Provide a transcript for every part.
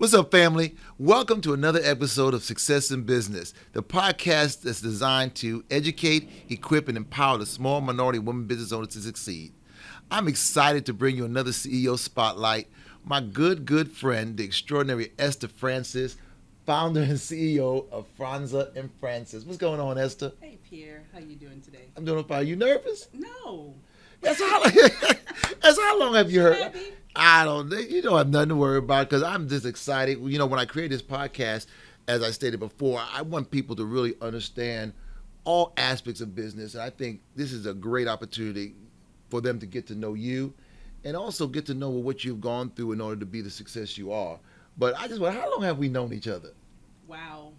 What's up, family? Welcome to another episode of Success in Business, the podcast that's designed to educate, equip, and empower the small minority women business owners to succeed. I'm excited to bring you another CEO spotlight. My good friend, the extraordinary Esther Francis, founder and CEO of Fronza and Francis. What's going on, Esther? Hey, Pierre. How you doing today? I'm doing fine. You nervous? No. That's how long have you heard? Happy? I don't think, I have nothing to worry about because I'm just excited. You know, when I created this podcast, as I stated before, I want people to really understand all aspects of business. And I think this is a great opportunity for them to get to know you and also get to know what you've gone through in order to be the success you are. But I just wonder, how long have we known each other? Wow.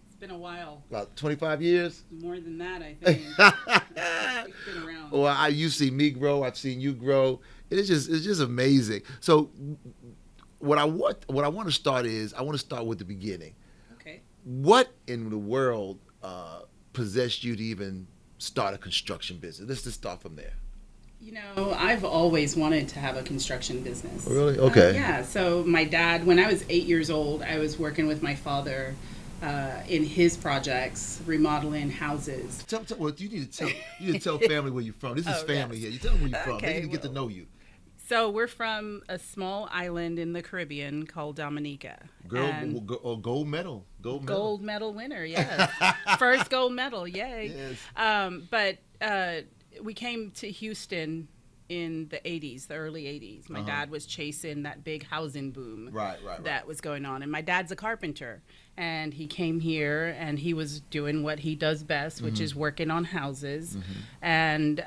It's been a while. About 25 years? More than that, I think. It's been around. Well, you've seen me grow. I've seen you grow. It's just amazing. So what I want to start is I want to start with the beginning. Okay. What in the world possessed you to even start a construction business? Let's just start from there. You know, I've always wanted to have a construction business. Really? Okay. Yeah. So my dad, when I was 8 years old, I was working with my father in his projects, remodeling houses. Well, you need to tell family where you're from. This is family here. You tell them where you're from. They need to get to know you. So we're from a small island in the Caribbean called Dominica. Gold medal. Gold medal winner, yes. First gold medal, yay. Yes. But we came to Houston in the 80s, the early 80s. My dad was chasing that big housing boom that was going on. And my dad's a carpenter. And he came here and he was doing what he does best, which is working on houses. And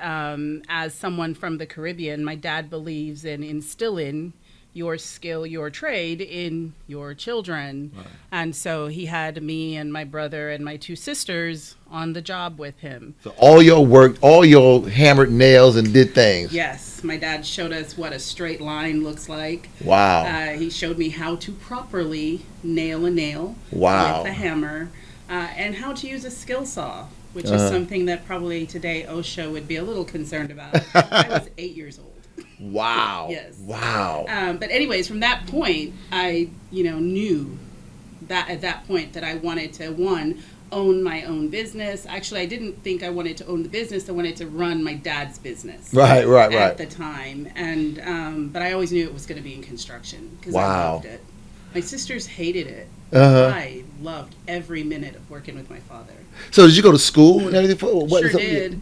as someone from the Caribbean, my dad believes in instilling your skill, your trade in your children. Right. And so he had me and my brother and my two sisters on the job with him. So all your hammered nails and did things. Yes. My dad showed us what a straight line looks like. Wow. He showed me how to properly nail a nail with a hammer and how to use a skill saw, which is something that probably today OSHA would be a little concerned about. I was 8 years old. Wow. Yes. Wow. But anyways, from that point, I, knew that at that point that I wanted to, own my own business. Actually, I didn't think I wanted to own the business. I wanted to run my dad's business. Right. At the time. And, but I always knew it was going to be in construction because I loved it. My sisters hated it. I loved every minute of working with my father. So did you go to school and everything? Sure did.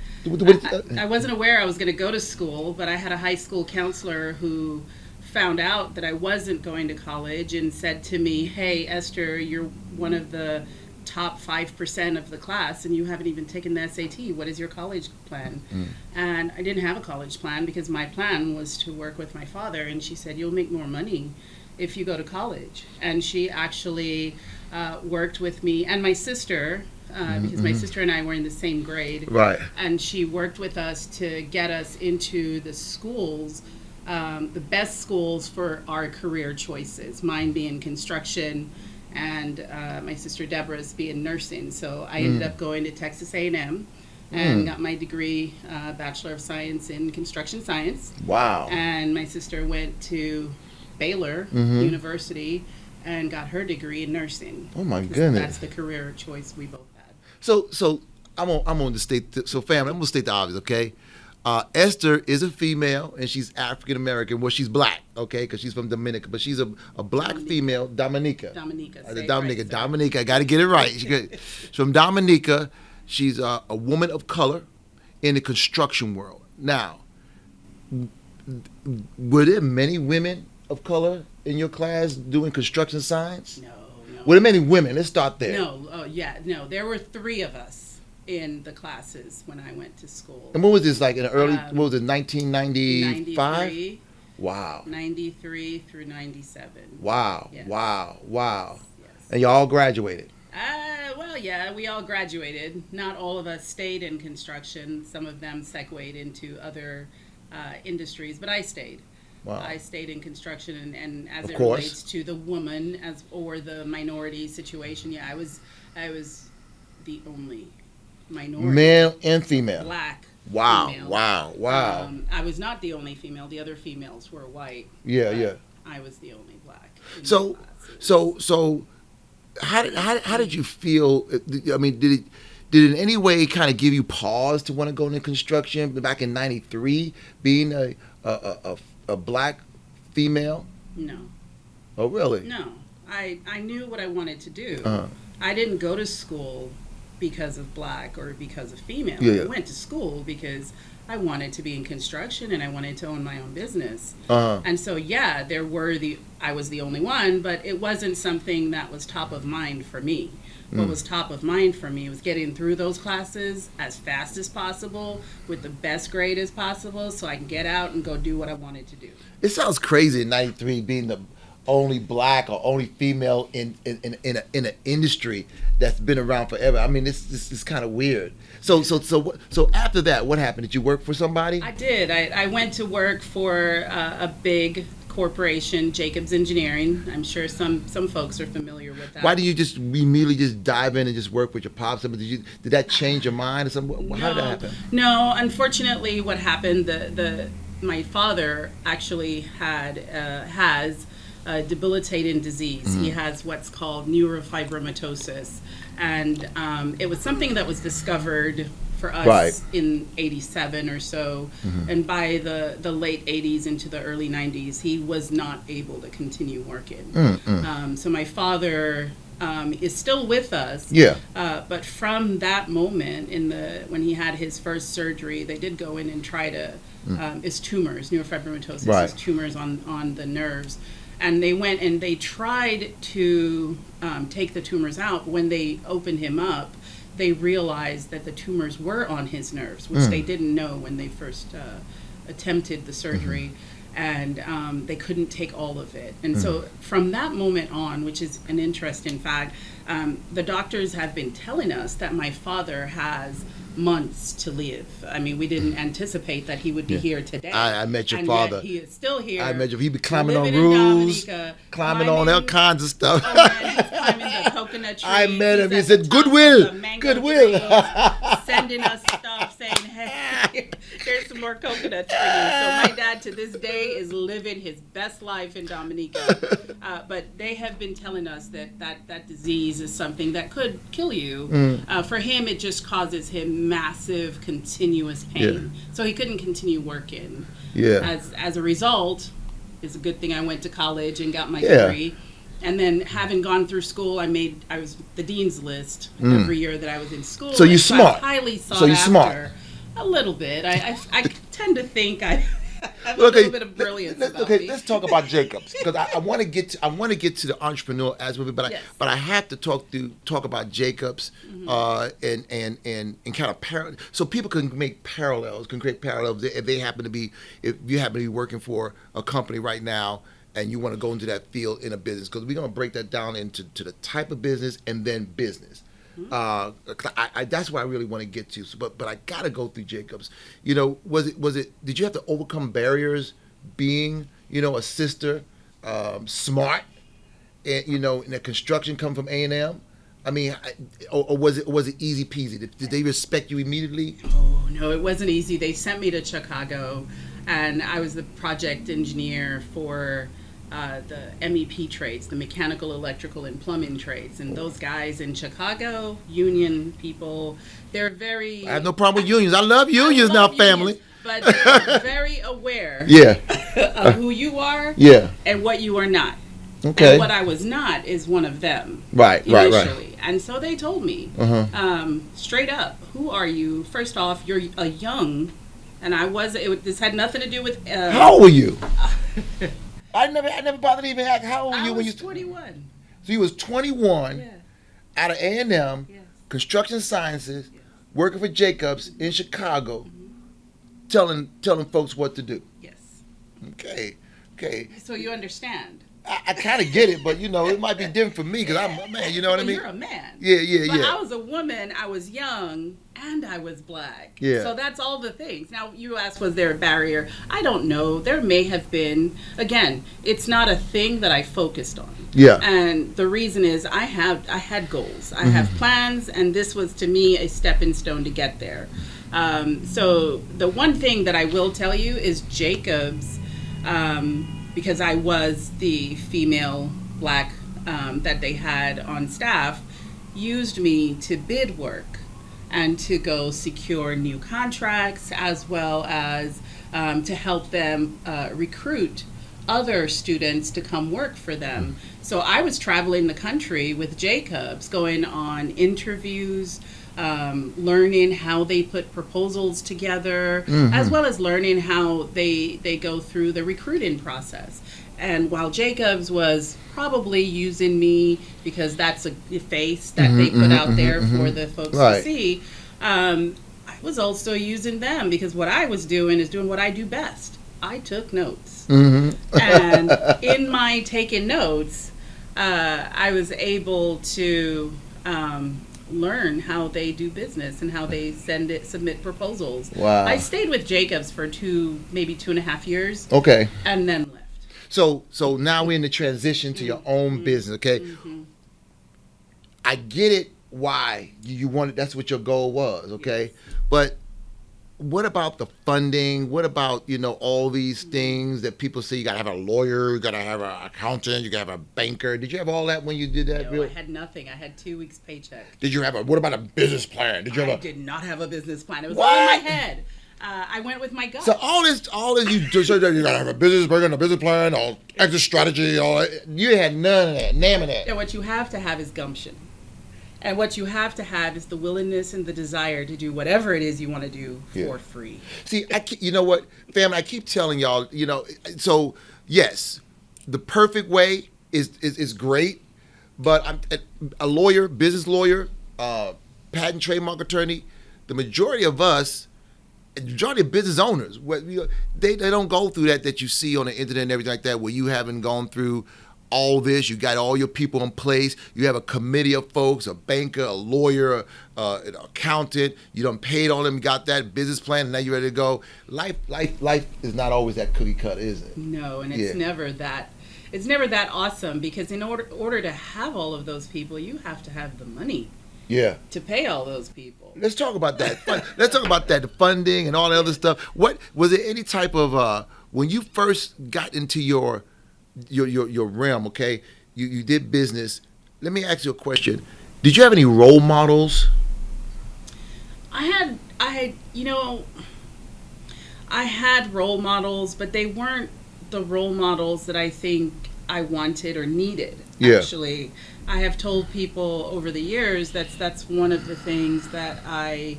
I wasn't aware I was going to go to school, but I had a high school counselor who found out that I wasn't going to college and said to me, "Hey, Esther, you're one of the top 5% of the class and you haven't even taken the SAT. What is your college plan?" And I didn't have a college plan because my plan was to work with my father. And she said, "You'll make more money if you go to college." And she actually worked with me and my sister, because my sister and I were in the same grade. Right. And she worked with us to get us into the schools, the best schools for our career choices, mine being construction and my sister Deborah's being nursing. So I ended up going to Texas A&M and got my degree, Bachelor of Science in Construction Science. Wow. And my sister went to Baylor University and got her degree in nursing. Oh my goodness. That's the career choice we both had. So I'm on the state. So family, I'm gonna state the obvious, okay? Esther is a female and she's African American. Well, she's black, okay, because she's from Dominica, but she's a black female, Dominica. Dominica. I got to get it right. She's from Dominica. She's a woman of color in the construction world. Now, were there many women of color in your class doing construction science? No. Were there many women? Let's start there. No. There were 3 of us in the classes when I went to school. And what was this like in the early? What was it? 1995. 93. Wow. 93 through 97. Wow. Yes. Wow. Yes. And y'all graduated. Well, yeah, we all graduated. Not all of us stayed in construction. Some of them segued into other industries, but I stayed. Wow. I stayed in construction, and as of it course. relates to the woman or the minority situation, I was the only minority, male and female, black. Wow, female. wow. I was not the only female. The other females were white. Yeah. I was the only black. So how did you feel? I mean, did it in any way kind of give you pause to want to go into construction back in '93, being a black female? No. Oh, really? No. I knew what I wanted to do. Uh-huh. I didn't go to school because of black or because of female. Yeah. I went to school because I wanted to be in construction and I wanted to own my own business. Uh-huh. And so, yeah, I was the only one, but it wasn't something that was top of mind for me. What was top of mind for me was getting through those classes as fast as possible with the best grade as possible so I can get out and go do what I wanted to do. It sounds crazy in '93 being the only black or only female in an industry that's been around forever. I mean, this is kind of weird. So after that, what happened? Did you work for somebody? I did. I went to work for a big corporation, Jacobs Engineering. I'm sure some folks are familiar with that. Why did you just immediately just dive in and just work with your pops? Did that change your mind or something? How did that happen? No, unfortunately, what happened? My father actually has a debilitating disease. Mm-hmm. He has what's called neurofibromatosis, and it was something that was discovered for us in '87 or so, and by the late '80s into the early '90s, he was not able to continue working. So my father is still with us. Yeah. But from that moment, when he had his first surgery, they did go in and try to. It's tumors. Neurofibromatosis is tumors on the nerves. And they went and they tried to take the tumors out. But when they opened him up, they realized that the tumors were on his nerves, which they didn't know when they first attempted the surgery. And they couldn't take all of it. And so from that moment on, which is an interesting fact, the doctors have been telling us that my father has months to live. I mean, we didn't anticipate that he would be here today. I met your father. Yet he is still here. I met you. He'd be climbing on roofs, climbing on all kinds of stuff. Oh man, he's climbing the coconut trees. I met him. He said, "Goodwill, goodwill." Trees, sending us stuff, saying, "Hey, here's some more coconut trees." So my dad, to this day, is living his best life in Dominica. But they have been telling us that disease is something that could kill you. For him, it just causes him massive, continuous pain. So he couldn't continue working. As a result, it's a good thing I went to college and got my degree. And then having gone through school, I was the dean's list every year that I was in school. So you're smart. Highly sought so you're after. Smart. A little bit. I tend to think I have a little bit of brilliance about me. Let's talk about Jacobs, because I want to get to the entrepreneur aspect, but I have to talk about Jacobs and kind of so people can make parallels, can create parallels if you happen to be working for a company right now and you want to go into that field in a business, because we're going to break that down into the type of business and then business. That's what I really want to get to. So, but I gotta go through Jacobs. You know, was it? Did you have to overcome barriers being, a sister, smart, and in the construction, come from A&M? I mean, or was it easy peasy? Did they respect you immediately? Oh no, it wasn't easy. They sent me to Chicago, and I was the project engineer for the MEP trades, the mechanical, electrical, and plumbing trades. And those guys in Chicago, union people, they're very... I have no problem with unions. I love unions now, family. But they're very aware of who you are and what you are not. Okay. And what I was not is one of them. Right. And so they told me, straight up, who are you? First off, you're a young, and this had nothing to do with... How old were you? I never bothered to even ask how old were you when you... I was 21. So you was 21 out of A&M, construction sciences, working for Jacobs in Chicago, telling folks what to do. Yes. Okay. So you understand. I kind of get it, but it might be different for me because I'm a man. You know what I mean? You're a man. Yeah. But I was a woman. I was young, and I was black. Yeah. So that's all the things. Now you asked, was there a barrier? I don't know. There may have been. Again, it's not a thing that I focused on. Yeah. And the reason is I had goals. I have plans, and this was to me a stepping stone to get there. So the one thing that I will tell you is Jacobs. because I was the female black that they had on staff, used me to bid work and to go secure new contracts, as well as to help them recruit other students to come work for them. So I was traveling the country with Jacobs, going on interviews, learning how they put proposals together, as well as learning how they go through the recruiting process. And while Jacobs was probably using me because that's a face that they put out there for the folks to see, I was also using them because what I was doing is doing what I do best. I took notes. And in my taking notes, I was able to learn how they do business and how they submit proposals. Wow. I stayed with Jacobs for maybe 2.5 years. Okay. And then left. So now we're in the transition to your own business, okay? I get it why you wanted, that's what your goal was, okay? Yes. But what about the funding? What about, all these things that people say you got to have a lawyer, you got to have an accountant, you got to have a banker. Did you have all that when you did that? No, I had nothing. I had 2 weeks paycheck. Did you have what about a business plan? I did not have a business plan. It was all in my head. I went with my gut. So all this you just said you gotta have a business plan, a business plan, all exit strategy, all that. You had none of that, none of that. Yeah, what you have to have is gumption, and what you have to have is the willingness and the desire to do whatever it is you want to do for free. See, you know what, family? I keep telling y'all, So yes, the perfect way is great, but I'm a lawyer, business lawyer, patent trademark attorney. The majority of us. Majority of business owners, they don't go through that you see on the internet and everything like that, where you haven't gone through all this. You got all your people in place. You have a committee of folks, a banker, a lawyer, an accountant. You done paid on them, got that business plan, and now you're ready to go. Life is not always that cookie cut, is it? No, and it's never that. It's never that awesome, because in order to have all of those people, you have to have the money. Yeah. To pay all those people. Let's talk about that. Let's talk about that, the funding and all the other stuff. What was there any type of when you first got into your realm? Okay, you did business. Let me ask you a question. Did you have any role models? I had role models, but they weren't the role models that I think I wanted or needed. Yeah. Actually, I have told people over the years that's one of the things that I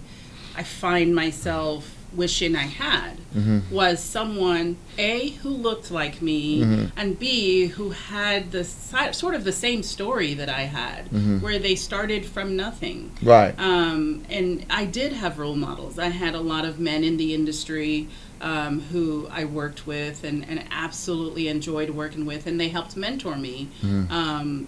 find myself wishing I had, was someone A, who looked like me, and B, who had sort of the same story that I had, where they started from nothing. Right. And I did have role models. I had a lot of men in the industry who I worked with and absolutely enjoyed working with, and they helped mentor me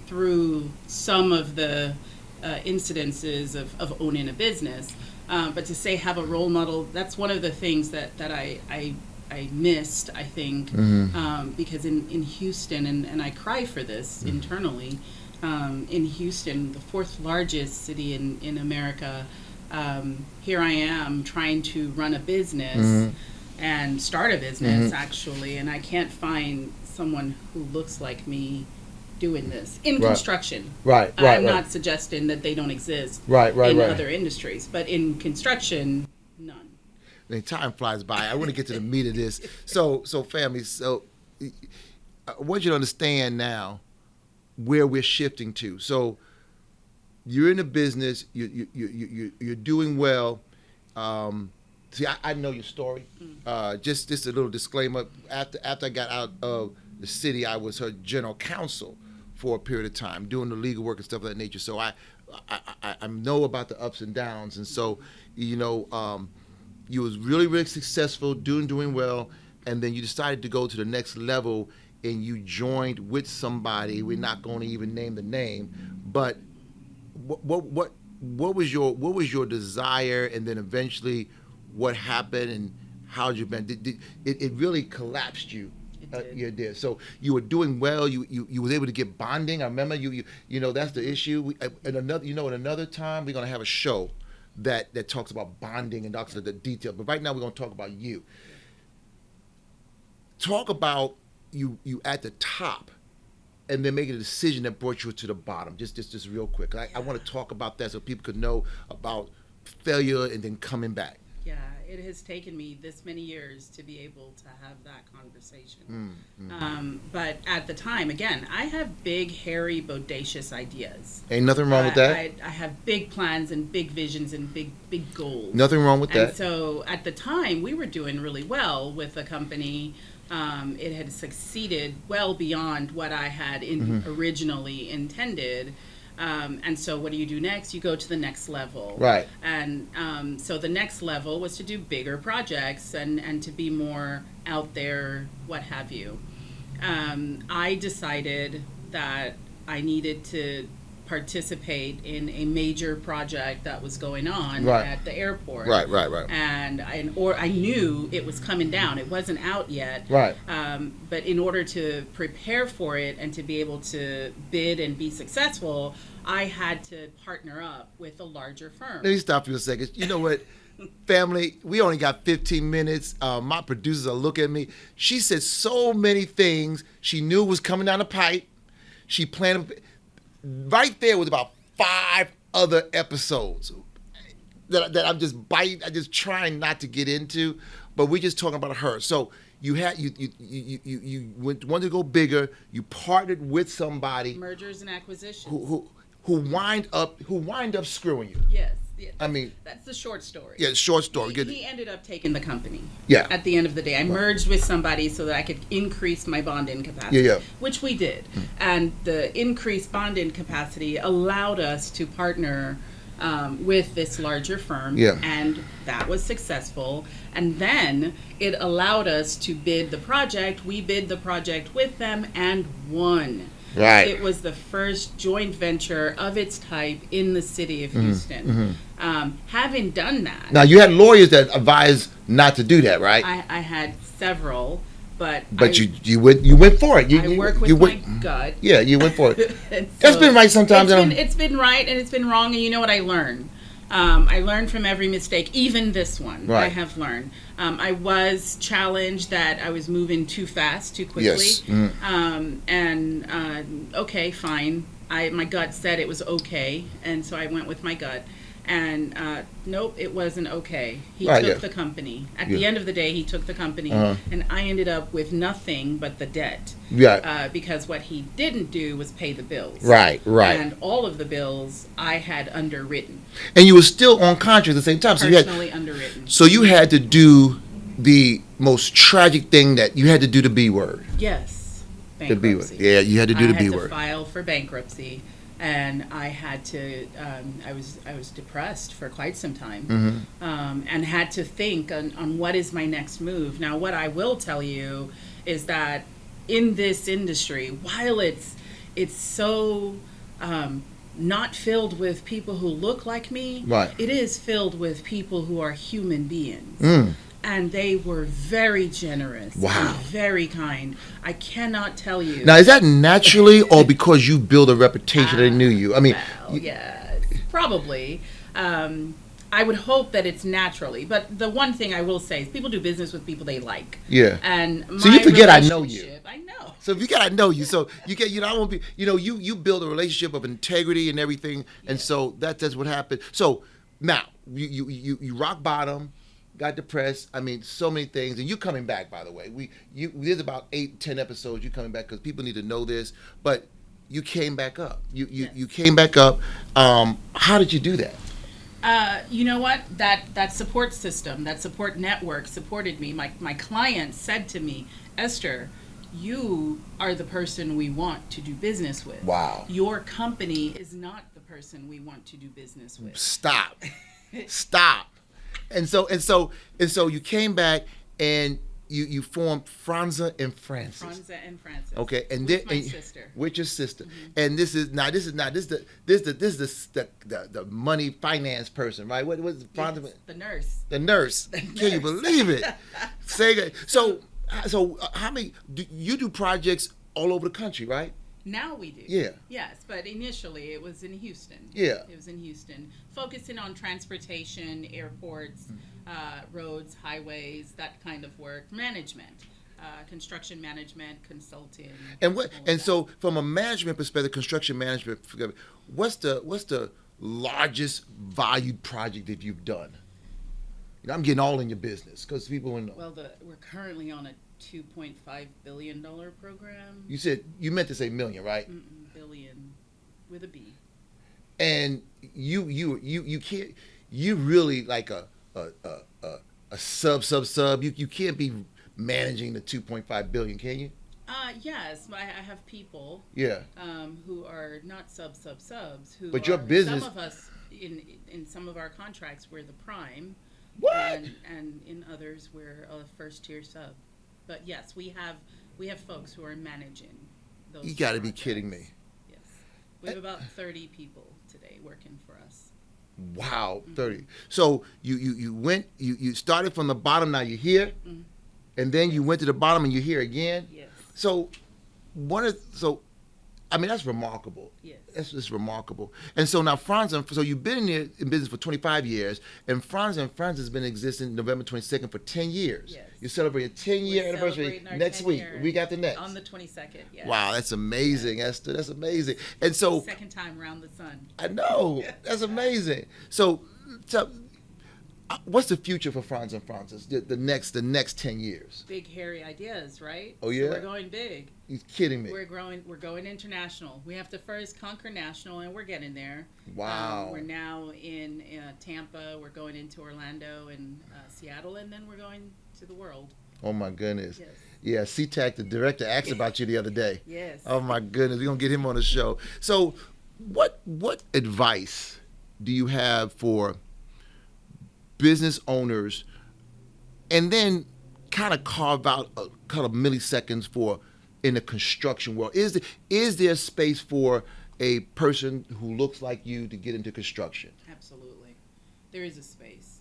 through some of the incidences of owning a business. But to say have a role model, that's one of the things that I missed, I think, because in Houston, and I cry for this internally, in Houston, the 4th largest city in America, here I am trying to run a business and start a business, actually, and I can't find someone who looks like me doing this in construction. Right. I'm not suggesting that they don't exist in other industries, but in construction, none. I mean, time flies by. I want to get to the meat of this. So family, I want you to understand now where we're shifting to. So you're in a business, you're doing well. See, I know your story. Just a little disclaimer. After I got out of the city, I was her general counsel for a period of time, doing the legal work and stuff of that nature. So I know about the ups and downs. And so, you was really, really successful, doing well, and then you decided to go to the next level, and you joined with somebody. We're not going to even name the name, but what was your desire, and then eventually what happened, and how'd you been? It really collapsed you. You did. So you were doing well. You was able to get bonding. I remember you that's the issue. In another time we're gonna have a show that talks about bonding and talks about the detail. But right now we're gonna talk about you. Talk about you at the top, and then making a decision that brought you to the bottom. Just real quick. I want to talk about that so people could know about failure and then coming back. Yeah, it has taken me this many years to be able to have that conversation. But at the time, again, I have big, hairy, bodacious ideas. Ain't nothing wrong with that. I have big plans and big visions and big goals. Nothing wrong with that. And so at the time, we were doing really well with the company. It had succeeded well beyond what I had originally intended. And so what do you do next? You go to the next level. Right. And so the next level was to do bigger projects and to be more out there, what have you. I decided that I needed to participate in a major project that was going on at the airport. Right. And I knew it was coming down. It wasn't out yet. Right. But in order to prepare for it and to be able to bid and be successful, I had to partner up with a larger firm. Let me stop you a second. You know what? Family, we only got 15 minutes. My producers are looking at me. She said so many things she knew was coming down the pipe. She planned. Right there was about 5 other episodes that I'm just biting. I'm just trying not to get into, but we're just talking about her. So you wanted to go bigger. You partnered with somebody. Mergers and acquisitions. Who wind up screwing you. Yes. I mean, that's the short story. Yeah, short story. He ended up taking the company. Yeah. At the end of the day, I merged with somebody so that I could increase my bond-in capacity. Yeah. Which we did, and the increased bond-in capacity allowed us to partner with this larger firm. Yeah. And that was successful. And then it allowed us to bid the project. We bid the project with them and won. Right. It was the first joint venture of its type in the city of Houston. Having done that, now you had lawyers that advised not to do that, right? I had several, but you went for it. I work with my gut. Yeah, you went for it. That's So been right sometimes. It's been right and it's been wrong, and you know what I learned? I learned from every mistake, even this one. Right. I have learned. I was challenged that I was moving too fast, too quickly. Yes. Okay, fine. My gut said it was okay, and so I went with my gut. And nope, it wasn't okay. He took the company. At the end of the day, he took the company, and I ended up with nothing but the debt. Yeah. Because what he didn't do was pay the bills. Right. And all of the bills I had underwritten. And you were still on contract at the same time. Personally underwritten. So you had to do the most tragic thing that you had to do the B word. Yes. The B word. Yeah, you had to do the B word. I had to file for bankruptcy. And I had to. I was depressed for quite some time, and had to think on what is my next move. Now, what I will tell you is that in this industry, while it's so not filled with people who look like me, right. It is filled with people who are human beings. And they were very generous. Wow. And very kind. I cannot tell you. Now, is that naturally or because you build a reputation they knew you? I mean, yes, probably. I would hope that it's naturally. But the one thing I will say is people do business with people they like. Yeah. And so you forget I know you. I know. So if you got I know you, so you get I won't be you build a relationship of integrity and everything, and so that's what happened. So now you rock bottom. Got depressed. I mean, so many things, and you coming back. By the way, there's about 8-10 episodes. You coming back because people need to know this. But you came back up. You came back up. How did you do that? You know what? That support system, that support network supported me. My client said to me, Esther, you are the person we want to do business with. Wow. Your company is not the person we want to do business with. Stop. And so you came back and you formed Fronza and Francis. Fronza and Francis. Okay, and with my sister. With your sister, and this is the money finance person, right? What was Fronza? Yes, the nurse. The nurse. Can you believe it? Say that. So how many? You do projects all over the country, right? Now we do. Yeah. Yes, but initially it was in Houston. Yeah. It was in Houston, focusing on transportation, airports, roads, highways, that kind of work, management. construction management, consulting. So from a management perspective, construction management, what's the largest valued project that you've done? I'm getting all in your business because people want to know. Well, we're currently on a $2.5 billion program. You meant to say million, right? Billion with a B. And you can't, you really like a sub. You can't be managing the 2.5 billion, can you? Yes, I have people. Yeah. Who are not subs. But your business. Some of us in some of our contracts we're the prime. What? And in others we're a first tier sub. But yes, we have folks who are managing those. You got to be kidding me. Yes, we have about 30 people today working for us. Wow, 30. So you started from the bottom. Now you're here, and then you went to the bottom and you're here again. Yes. So that's remarkable. Yes. That's just remarkable. And so now Fronza, so you've been in business for 25 years, and Fronza has been existing November 22nd for 10 years. Yes. You celebrate a 10-year anniversary next week. We got the next. On the 22nd, yes. Wow, that's amazing, Esther. That's amazing. And so... Second time around the sun. I know. That's amazing. So what's the future for Fronza and Francis, the next 10 years? Big, hairy ideas, right? Oh, yeah? So we're going big. You're kidding me. We're going international. We have to first conquer national, and we're getting there. Wow. We're now in Tampa. We're going into Orlando and Seattle, and then we're going to the world. Oh, my goodness. Yes. Yeah, SeaTac, the director, asked about you the other day. Yes. Oh, my goodness. We're going to get him on the show. So what advice do you have for business owners, and then kind of carve out a couple of milliseconds for in the construction world? Is there space for a person who looks like you to get into construction? Absolutely. There is a space.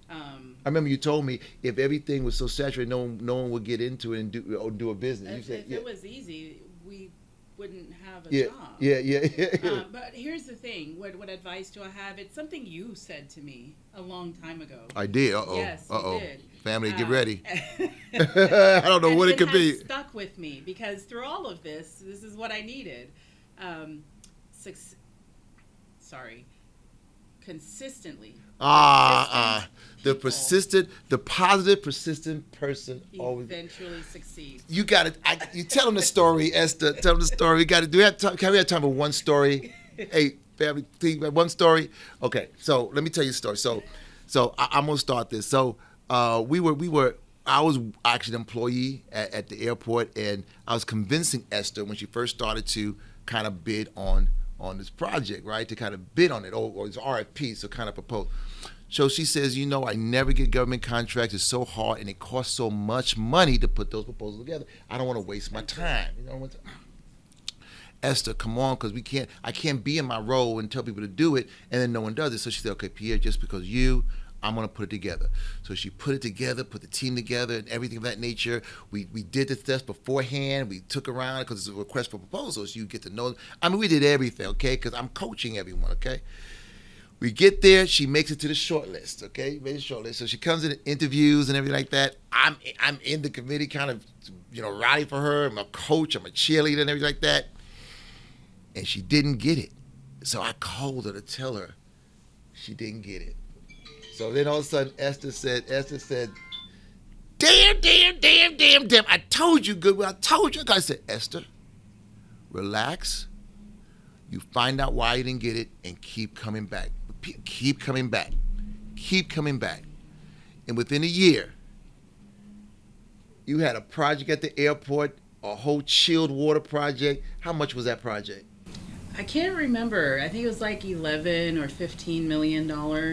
I remember you told me if everything was so saturated, no one would get into it and do a business. If it was easy, we wouldn't have a job. Yeah. But here's the thing. What advice do I have? It's something you said to me a long time ago. I did. Uh-oh. Yes, you did. Family, get ready. I don't know what it could be. It stuck with me because through all of this is what I needed. Consistently. The positive, persistent person always eventually succeeds. You got it. You tell them the story, Esther. Tell them the story. We got to. Do we have time? Can we have time for one story? Hey, family, please, one story. Okay, so let me tell you a story. So I'm gonna start this. So I was actually an employee at the airport, and I was convincing Esther when she first started to kind of bid on this project, right? To kind of bid on it, or it's RFP, so kind of propose. So she says, I never get government contracts. It's so hard, and it costs so much money to put those proposals together. I don't want to waste my time. Esther, come on, because I can't be in my role and tell people to do it, and then no one does it. So she said, okay, Pierre, just because I'm going to put it together. So she put it together, put the team together, and everything of that nature. We did the steps beforehand. We took around because it's a request for proposals. You get to know them. I mean, we did everything, okay, because I'm coaching everyone, okay? We get there. She makes it to the short list, okay? Made the short list. So she comes in interviews and everything like that. I'm in the committee kind of, rowdy for her. I'm a coach. I'm a cheerleader and everything like that. And she didn't get it. So I called her to tell her she didn't get it. So then all of a sudden, Esther said, damn, I told you good. I told you. I said, Esther, relax. You find out why you didn't get it and keep coming back. Keep coming back. Keep coming back. And within a year, you had a project at the airport, a whole chilled water project. How much was that project? I can't remember. I think it was like $11 or $15 million.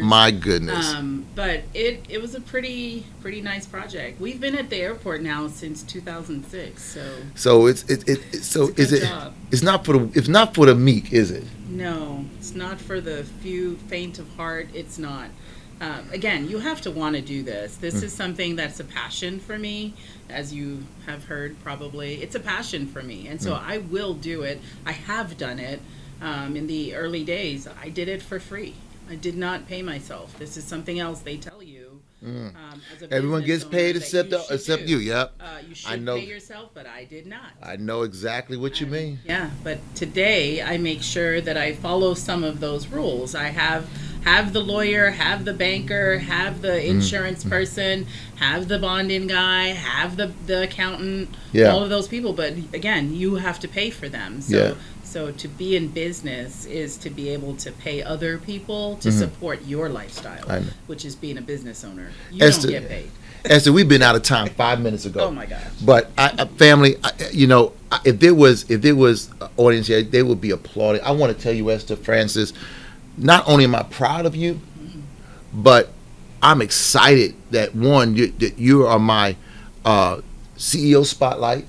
My goodness. But it was a pretty nice project. We've been at the airport now since 2006. So it's not for the meek, is it? No, it's not for the few faint of heart. It's not. Again, you have to want to do this. This is something that's a passion for me, as you have heard probably. It's a passion for me, and so I will do it. I have done it. In the early days, I did it for free. I did not pay myself. This is something else they tell you. As a Everyone business gets paid owner that except you. Yep. You I should know. pay yourself, but I did not. I know exactly what you mean. Yeah, but today I make sure that I follow some of those rules. I have the lawyer, have the banker, have the insurance person, have the bonding guy, have the accountant, all of those people. But again, you have to pay for them. So to be in business is to be able to pay other people to support your lifestyle, which is being a business owner. You Esther, don't get paid. Esther, we've been out of time 5 minutes ago. Oh my gosh! But family, if there was an audience here, they would be applauding. I want to tell you, Esther Francis, not only am I proud of you, but I'm excited that that you are my CEO spotlight,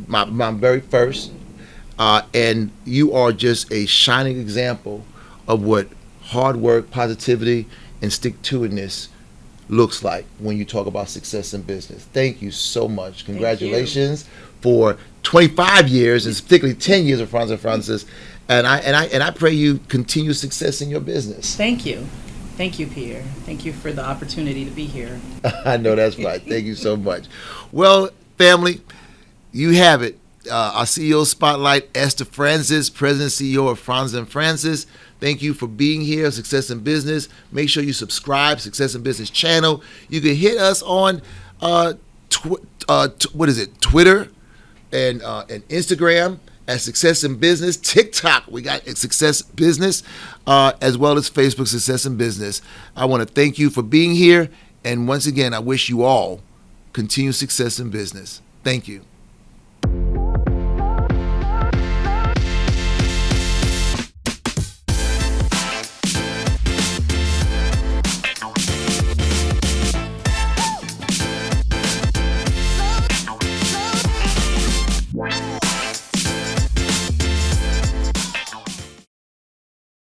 my very first. And you are just a shining example of what hard work, positivity, and stick-to-itiveness looks like when you talk about success in business. Thank you so much. Congratulations for 25 years, and particularly 10 years of Fronza Francis. And I pray you continue success in your business. Thank you. Thank you, Pierre. Thank you for the opportunity to be here. I know that's right. Thank you so much. Well, family, you have it. Our CEO Spotlight, Esther Francis, President and CEO of Fronza & Francis. Thank you for being here, Success in Business. Make sure you subscribe, Success in Business channel. You can hit us on Twitter and Instagram at Success in Business. TikTok, we got Success Business, as well as Facebook Success in Business. I want to thank you for being here. And once again, I wish you all continued success in business. Thank you.